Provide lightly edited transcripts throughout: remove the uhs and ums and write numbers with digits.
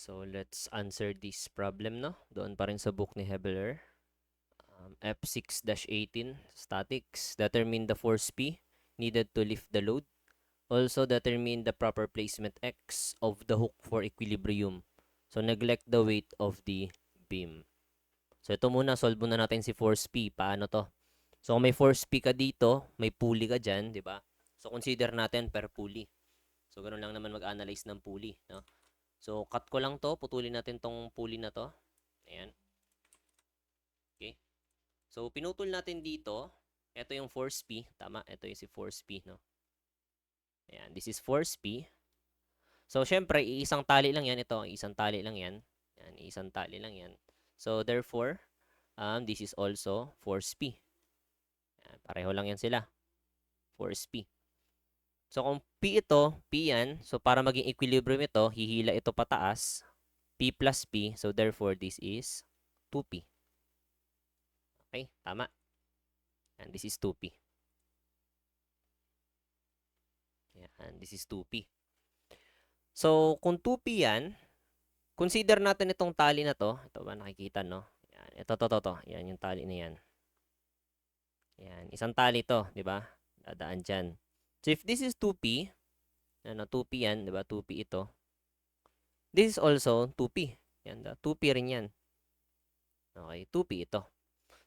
So, let's answer this problem, no? Doon pa rin sa book ni Hebler. F6-18, statics. Determine the force P needed to lift the load. Also, determine the proper placement X of the hook for equilibrium. So, neglect the weight of the beam. So, ito muna, solve muna natin si force P. Paano to? So, kung may force P ka dito, may pulley ka dyan, di ba? So, consider natin per pulley. So, ganun lang naman mag-analyze ng pulley, no? So, cut ko lang to. Putulin natin tong pulley na to. Ayan. Okay. So, pinutol natin dito. Ito yung force P. Tama, ito yung si force P, no? Ayan, this is force P. So, syempre, iisang tali lang yan. Ito, isang tali lang yan. Ayan, isang tali lang yan. So, therefore, this is also force P. Ayan, pareho lang yan sila. Force P. So, kung P ito, P yan. So, para maging equilibrium ito, hihila ito pataas. P plus P. So, therefore, this is 2P. Okay, tama. And this is 2P. Yan, this is 2P. So, kung 2P yan, consider natin itong tali na to. Ito ba nakikita, no? Yan, ito. Yan yung tali na yan. Yan, isang tali to, di ba? Dadaan dyan. So, if this is 2P, ano, 2P yan, di ba? 2P ito. This is also 2P. Yan, 2P rin yan. Okay, 2P ito.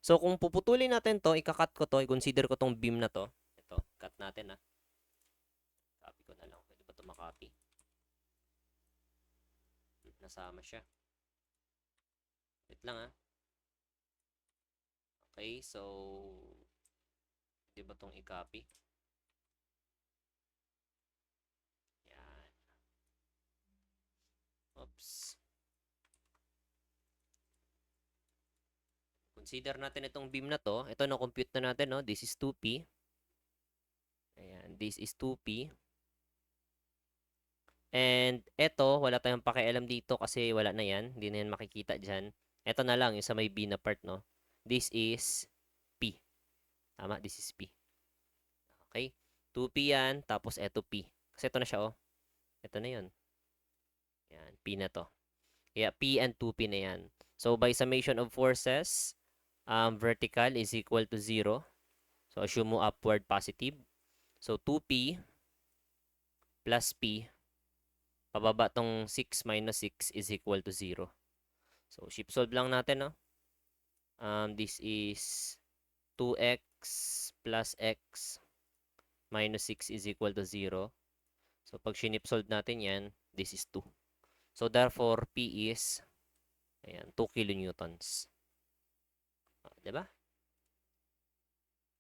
So, kung puputulin natin to, ikakat ko to, i-consider ko tong beam na to. Ito, cut natin, ha. Copy ko na lang. Pwede ba ito makopy? Nasama siya. Wait lang, ha. Okay, so, di ba itong i-copy? Yan. Oops. Consider natin itong beam na to. Ito, na-compute na natin, no? This is 2P. Ayan, this is 2P. And ito, wala tayong pakialam dito kasi wala na yan. Hindi na yan makikita dyan. Ito na lang, yung sa may B na part, no? This is P. Tama, this is P. Okay? 2P yan, tapos ito P. Kasi ito na siya, oh. Ito na yun. Yan, P na to. Kaya P and 2P na yan. So, by summation of forces, vertical is equal to 0. So, assume mo upward positive. So, 2P plus P, pababa tong 6 minus 6 is equal to 0. So, shift solve lang natin, no? This is 2x plus x minus 6 is equal to 0. So, pag sinip solve natin yan, this is 2. So, therefore, P is, ayan, 2 kilonewtons. Diba?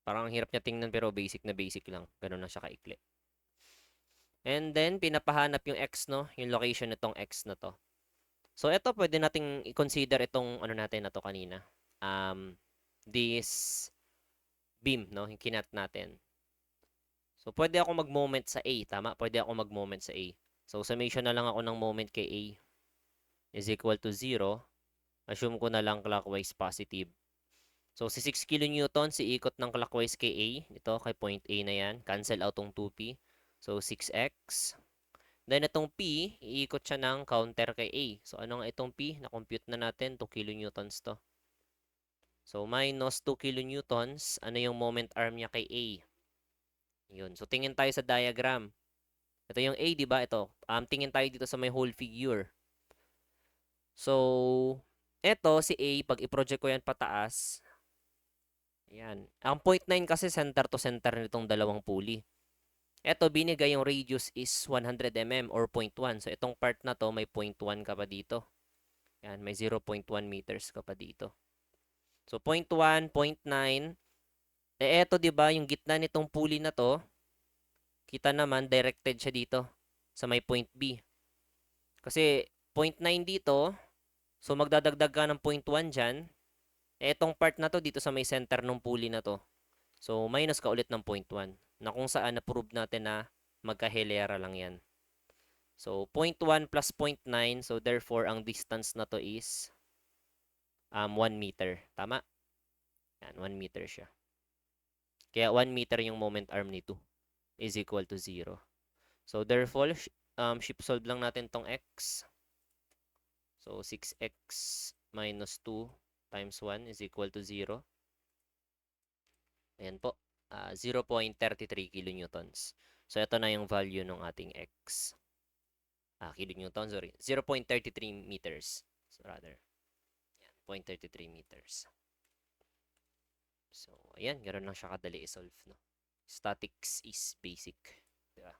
Parang hirap niya tingnan pero basic na basic lang. Ganun na siya kaikli. And then, pinapahanap yung x, no? Yung location nitong x na to. So, ito pwede nating i-consider itong ano natin na to kanina. This beam, no? Yung kinat natin. So, pwede ako mag-moment sa A. Tama? Pwede ako mag-moment sa A. So, summation na lang ako ng moment kay A is equal to 0. Assume ko na lang clockwise positive. So, si 6 kilonewton, si ikot ng clockwise kay A. Ito, kay point A na yan. Cancel out tong 2P. So, 6x. Then, itong P, iikot siya ng counter kay A. So, ano nga itong P? Na-compute na natin. 2 kilonewtons to. So, minus 2 kilonewtons. Ano yung moment arm niya kay A? Yun. So, tingin tayo sa diagram. Ito yung A, di ba? Ito. Tingin tayo dito sa may whole figure. So, ito, si A, pag i-project ko yan pataas, ayan. Ang 0.9 kasi center to center nitong dalawang pulley. Ito, binigay yung radius is 100 mm or 0.1. So, itong part na to, may 0.1 ka pa dito. Ayan, may 0.1 meters ka pa dito. So, 0.1, 0.9. Eto, di ba, yung gitna nitong pulley na to, kita naman, directed siya dito sa may point B. Kasi, 0.9 dito, so magdadagdag ka ng 0.1 dyan. Etong part na to, dito sa may center ng pulley na to. So, minus ka ulit ng 0.1. Na kung saan na-prove natin na magkahilera lang yan. So, 0.1 plus 0.9. So, therefore, ang distance na to is 1 meter. Tama? Yan, 1 meter siya. Kaya 1 meter yung moment arm nito is equal to 0. So, therefore, shift solve lang natin tong x. So, 6x minus 2 times 1 is equal to 0. Ayan po. 0.33 kilonewtons. So, ito na yung value ng ating x. Kilonewton, sorry. 0.33 meters. So, rather. Ayan, 0.33 meters. So, ayan. Ganoon lang siya kadali i-solve, no? Statics is basic. Diba?